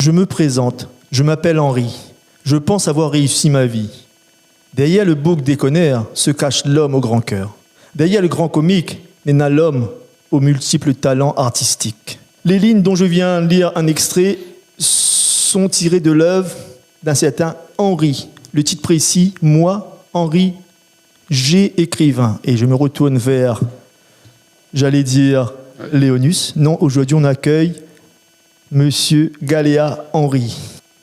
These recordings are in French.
Je me présente, je m'appelle Henri. Je pense avoir réussi ma vie. Derrière le bouc déconnaire se cache l'homme au grand cœur. Derrière le grand comique n'est là l'homme aux multiples talents artistiques. Les lignes dont je viens lire un extrait sont tirées de l'œuvre d'un certain Henri. Le titre précis, moi, Henri G. écrivain. Et je me retourne vers, j'allais dire, Léonus. Non, aujourd'hui on accueille Monsieur Galéa Henri.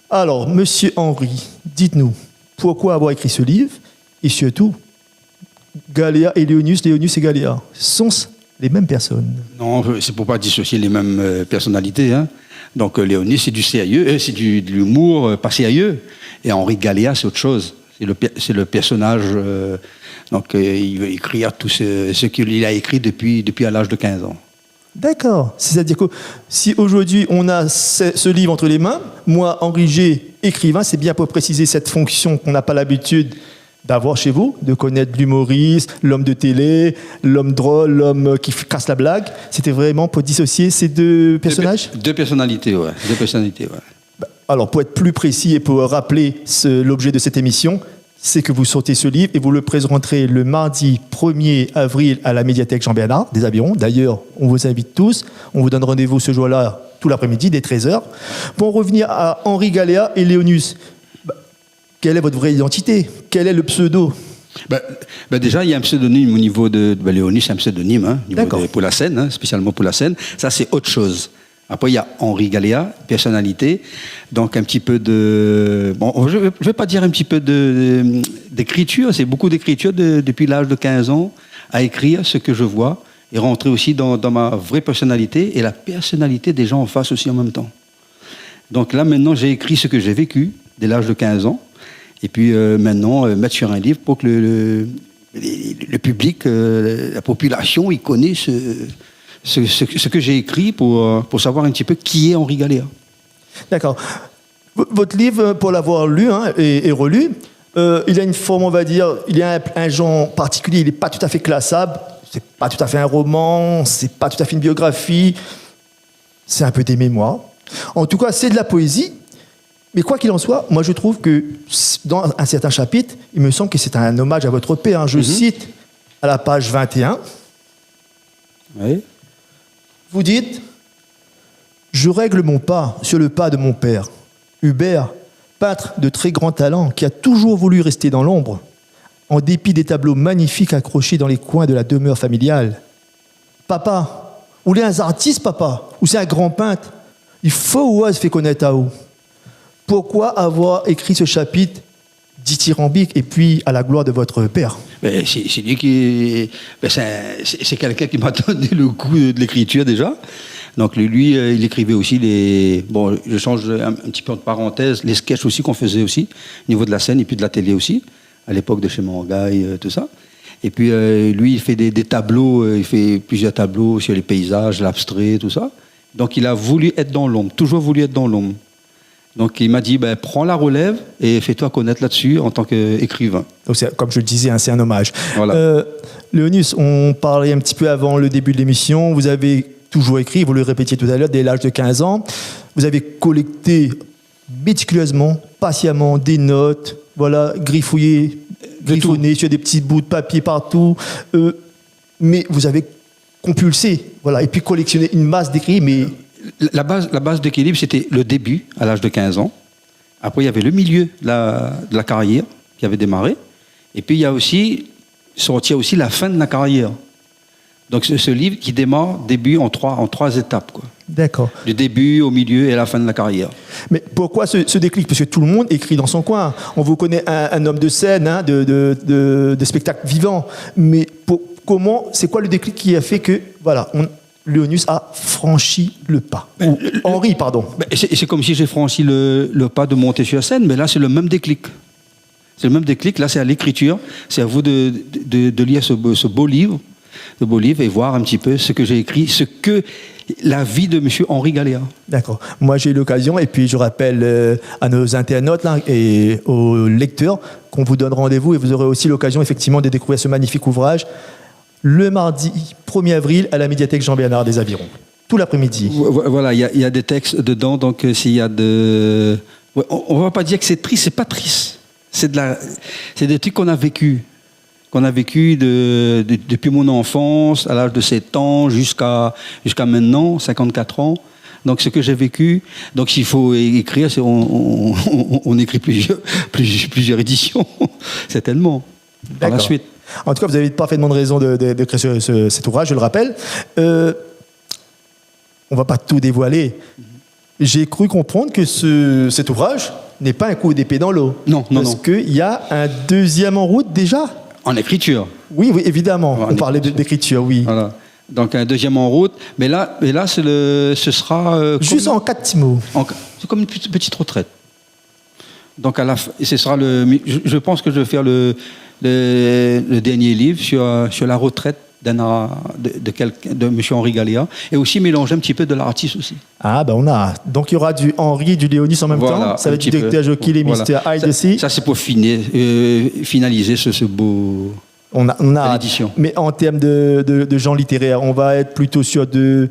Alors, Monsieur Henri, dites-nous, pourquoi avoir écrit ce livre? Et surtout, Galéa et Léonus et Galéa, sont les mêmes personnes? Non, c'est pour pas dissocier les mêmes personnalités. Hein. Donc Léonus, c'est du sérieux, c'est de l'humour pas sérieux. Et Henri Galéa, c'est autre chose. C'est le personnage. Donc il veut écrire tout ce qu'il a écrit depuis à l'âge de 15 ans. D'accord. C'est-à-dire que si aujourd'hui on a ce livre entre les mains, moi, Henri G, écrivain, c'est bien pour préciser cette fonction qu'on n'a pas l'habitude d'avoir chez vous, de connaître l'humoriste, l'homme de télé, l'homme drôle, l'homme qui casse la blague. C'était vraiment pour dissocier ces deux personnages? Deux personnalités, ouais. Alors, pour être plus précis et pour rappeler l'objet de cette émission, c'est que vous sortez ce livre et vous le présenterez le mardi 1er avril à la médiathèque Jean-Bernard des Avirons. D'ailleurs, on vous invite tous. On vous donne rendez-vous ce jour-là, tout l'après-midi, dès 13h. Pour en revenir à Henri Galéa et Léonus, quelle est votre vraie identité? Quel est le pseudo? Déjà, il y a un pseudonyme au niveau de Léonus, c'est un pseudonyme pour la scène, hein, spécialement pour la scène. Ça, c'est autre chose. Après, il y a Henri Galéa, personnalité. Donc, un petit peu de... Bon, je ne vais pas dire un petit peu d'écriture. C'est beaucoup d'écriture depuis l'âge de 15 ans à écrire ce que je vois et rentrer aussi dans ma vraie personnalité et la personnalité des gens en face aussi en même temps. Donc là, maintenant, j'ai écrit ce que j'ai vécu dès l'âge de 15 ans. Et puis maintenant, mettre sur un livre pour que le public, la population, il connaisse ce que j'ai écrit pour savoir un petit peu qui est Henri Galéa. D'accord. Votre livre, pour l'avoir lu et relu, il a une forme, on va dire, il y a un genre particulier, il n'est pas tout à fait classable, c'est pas tout à fait un roman, c'est pas tout à fait une biographie, c'est un peu des mémoires. En tout cas, c'est de la poésie. Mais quoi qu'il en soit, moi je trouve que dans un certain chapitre, il me semble que c'est un hommage à votre père. Je cite à la page 21. Oui. Vous dites « Je règle mon pas sur le pas de mon père, Hubert, peintre de très grand talent, qui a toujours voulu rester dans l'ombre, en dépit des tableaux magnifiques accrochés dans les coins de la demeure familiale. Papa, ou les un artiste, papa, ou c'est un grand peintre, il faut ou se fait connaître à où. Pourquoi avoir écrit ce chapitre dithyrambique et puis à la gloire de votre père? C'est lui qui... c'est quelqu'un qui m'a donné le goût de l'écriture déjà. Donc lui, il écrivait aussi les... Bon, je change un petit peu de parenthèse, les sketchs aussi qu'on faisait aussi, au niveau de la scène et puis de la télé aussi, à l'époque de chez Mangaï, tout ça. Et puis lui, il fait des tableaux, il fait plusieurs tableaux sur les paysages, l'abstrait, tout ça. Donc il a voulu être dans l'ombre, toujours voulu être dans l'ombre. Donc il m'a dit, prends la relève et fais-toi connaître là-dessus en tant qu'écrivain. Donc comme je le disais, c'est un hommage. Voilà. Léonus, on parlait un petit peu avant le début de l'émission. Vous avez toujours écrit, vous le répétiez tout à l'heure, dès l'âge de 15 ans. Vous avez collecté méticuleusement, patiemment, des notes, voilà, griffonné sur des petits bouts de papier partout. Mais vous avez compulsé, voilà, et puis collectionné une masse d'écrits, mais... La base d'équilibre, c'était le début, à l'âge de 15 ans. Après, il y avait le milieu de la carrière qui avait démarré. Et puis, il y a aussi sorti la fin de la carrière. Donc, ce livre qui démarre, début en trois étapes, quoi. D'accord. Du début, au milieu et à la fin de la carrière. Mais pourquoi ce déclic? Parce que tout le monde écrit dans son coin. On vous connaît un homme de scène, de spectacle vivant. Mais c'est quoi le déclic qui a fait que, voilà, Léonus a franchi le pas. Henri, pardon. C'est comme si j'ai franchi le pas de monter sur scène, mais là, c'est le même déclic. C'est le même déclic, là, c'est à l'écriture. C'est à vous de lire ce beau livre et voir un petit peu ce que j'ai écrit, la vie de M. Henri Galéa. D'accord. Moi, j'ai eu l'occasion, et puis je rappelle à nos internautes là, et aux lecteurs qu'on vous donne rendez-vous, et vous aurez aussi l'occasion, effectivement, de découvrir ce magnifique ouvrage le mardi 1er avril à la médiathèque Jean-Bernard des Avirons. tout l'après-midi. Voilà, il y a des textes dedans, donc s'il y a de... Ouais, on ne va pas dire que c'est triste, c'est pas triste. C'est des trucs qu'on a vécu. Depuis mon enfance, à l'âge de 7 ans, jusqu'à maintenant, 54 ans. Donc, ce que j'ai vécu, donc s'il faut écrire, on écrit plusieurs éditions, certainement, par la suite. En tout cas, vous avez parfaitement raison d'écrire cet ouvrage, je le rappelle. On ne va pas tout dévoiler. J'ai cru comprendre que cet ouvrage n'est pas un coup d'épée dans l'eau. Non. Parce qu'il y a un deuxième en route déjà. En écriture. Oui, évidemment. On parlait d'écriture, oui. Voilà. Donc un deuxième en route. Mais là ce sera... juste en 4 petits mots. C'est comme une petite retraite. Donc à la fin, ce sera je pense que je vais faire le dernier livre sur la retraite de M. Henri Galléa, et aussi mélanger un petit peu de l'artiste aussi. Ah, ben on a. Donc il y aura du Henri, du Léonis en même temps. Ça va être du Dr. Jekyll et Mr. Hyde aussi. Ça, c'est pour finaliser ce beau... On a l'édition. Mais en termes de genre littéraire, on va être plutôt sur du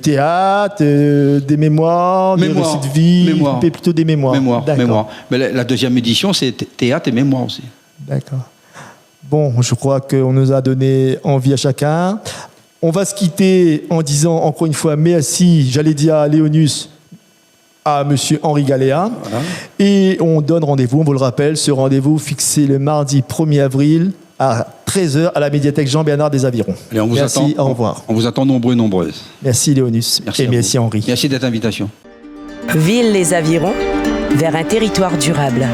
théâtre, des mémoires, des récits de vie, plutôt des mémoires. Mémoire. Mais la deuxième édition, c'est théâtre et mémoire aussi. D'accord. Bon, je crois qu'on nous a donné envie à chacun. On va se quitter en disant encore une fois merci, j'allais dire à Léonius, à Monsieur Henri Galléa. Voilà. Et on donne rendez-vous, on vous le rappelle, ce rendez-vous fixé le mardi 1er avril à 13h à la médiathèque Jean-Bernard des Avirons. Allez, merci, au revoir. On vous attend nombreux et nombreuses. Merci Léonius. Et merci Henri. Merci de cette invitation. Ville les Avirons, vers un territoire durable.